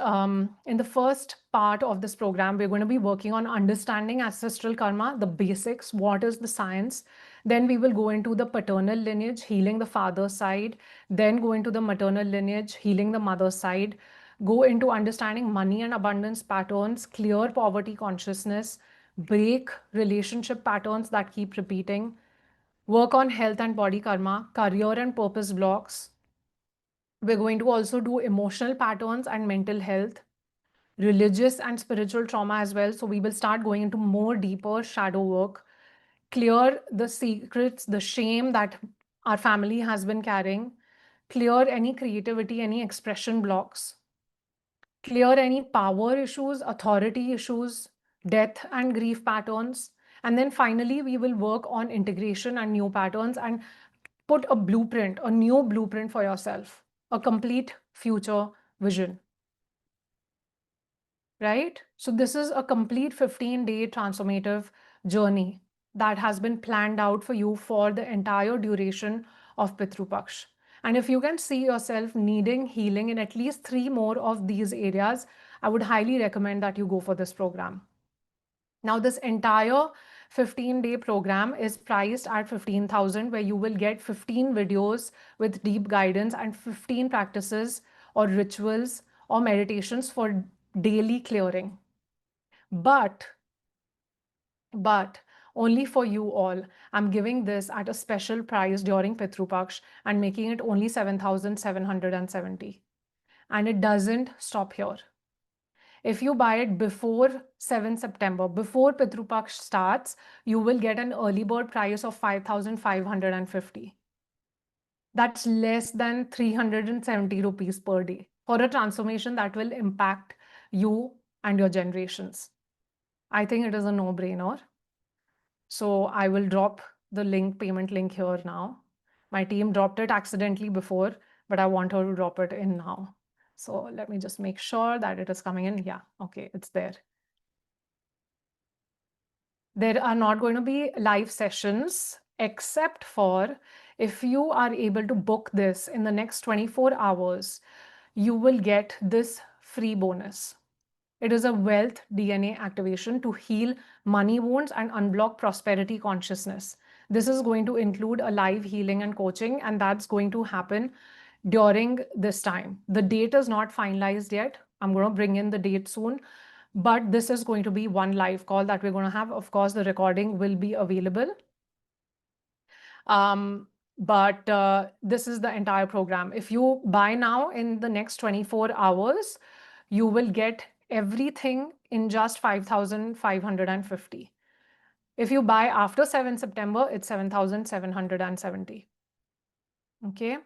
part of this program, we're going to be working on understanding ancestral karma, the basics, what is the science. Then we will go into the paternal lineage, healing the father's side. Then go into the maternal lineage, healing the mother's side. Go into understanding money and abundance patterns, clear poverty consciousness, break relationship patterns that keep repeating, work on health and body karma, career and purpose blocks. We're going to also do emotional patterns and mental health, religious and spiritual trauma as well. So we will start going into more deeper shadow work, clear the secrets, the shame that our family has been carrying, clear any creativity, any expression blocks, clear any power issues, authority issues, death and grief patterns. And then finally, we will work on integration and new patterns and put a blueprint, a new blueprint for yourself, a complete future vision, right? So this is a complete 15-day transformative journey that has been planned out for you for the entire duration of Pitru Paksh. And if you can see yourself needing healing in at least 3 more of these areas, I would highly recommend that you go for this program. Now, this entire 15-day program is priced at 15,000, where you will get 15 videos with deep guidance and 15 practices or rituals or meditations for daily clearing. But only for you all, I'm giving this at a special price during Pitru Paksh and making it only 7,770. And it doesn't stop here. If you buy it before 7 September, before Pitru Paksh starts, you will get an early bird price of 5,550. That's less than 370 rupees per day for a transformation that will impact you and your generations. I think it is a no-brainer. So I will drop the payment link here now. My team dropped it accidentally before, but I want her to drop it in now. So let me just make sure that it is coming in. Yeah, okay, it's there. There are not going to be live sessions, except for if you are able to book this in the next 24 hours, you will get this free bonus. It is a wealth DNA activation to heal money wounds and unblock prosperity consciousness. This is going to include a live healing and coaching, and that's going to happen during this time. The date is not finalized yet. I'm going to bring in the date soon, but this is going to be one live call that we're going to have. Of course, the recording will be available. But this is the entire program. If you buy now in the next 24 hours, you will get everything in just 5,550. If you buy after 7 September, it's 7,770. Okay.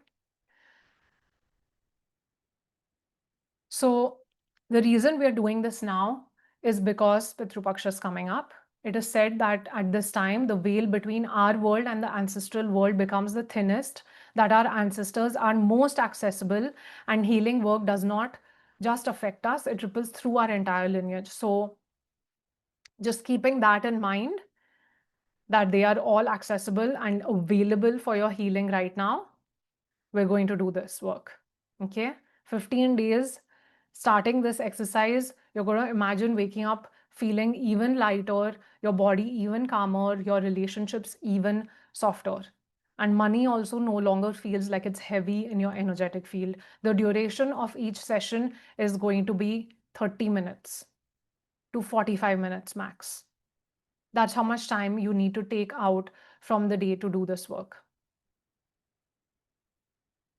So the reason we are doing this now is because Pitru Paksha is coming up. It is said that at this time, the veil between our world and the ancestral world becomes the thinnest, that our ancestors are most accessible, and healing work does not just affect us, it ripples through our entire lineage. So just keeping that in mind, that they are all accessible and available for your healing right now, we're going to do this work. Okay, 15 days. Starting this exercise, you're going to imagine waking up feeling even lighter, your body even calmer, your relationships even softer. And money also no longer feels like it's heavy in your energetic field. The duration of each session is going to be 30 minutes to 45 minutes max. That's how much time you need to take out from the day to do this work.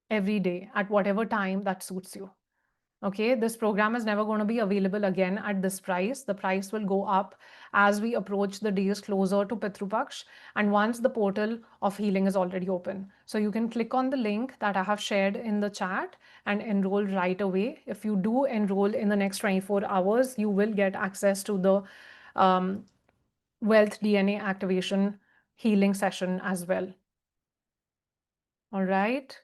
Every day at whatever time that suits you. Okay, this program is never going to be available again at this price. The price will go up as we approach the days closer to Pitru Paksh, and once the portal of healing is already open. So you can click on the link that I have shared in the chat and enroll right away. If you do enroll in the next 24 hours, you will get access to the Wealth DNA activation healing session as well. All right.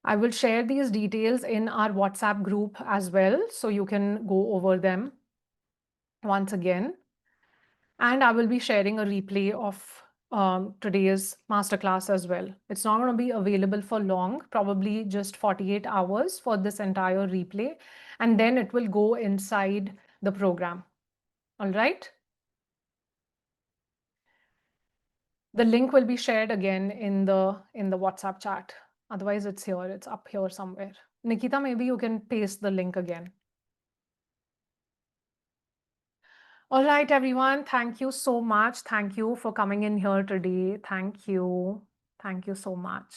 I will share these details in our WhatsApp group as well, so you can go over them once again. And I will be sharing a replay of today's masterclass as well. It's not going to be available for long, probably just 48 hours for this entire replay, and then it will go inside the program. All right. The link will be shared again in the WhatsApp chat. Otherwise, it's here. It's up here somewhere. Nikita, maybe you can paste the link again. All right, everyone. Thank you so much. Thank you for coming in here today. Thank you. Thank you so much.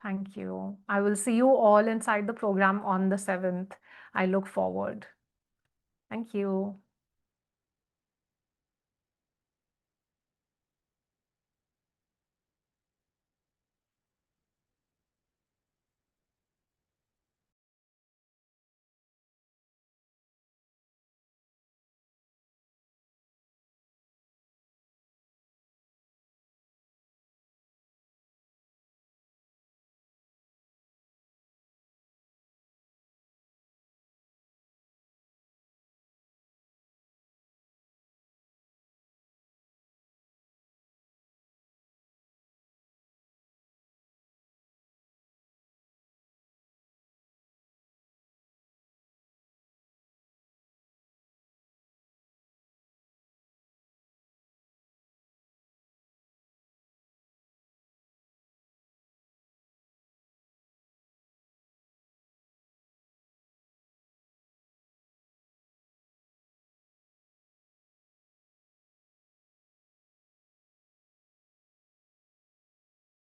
Thank you. I will see you all inside the program on the 7th. I look forward. Thank you.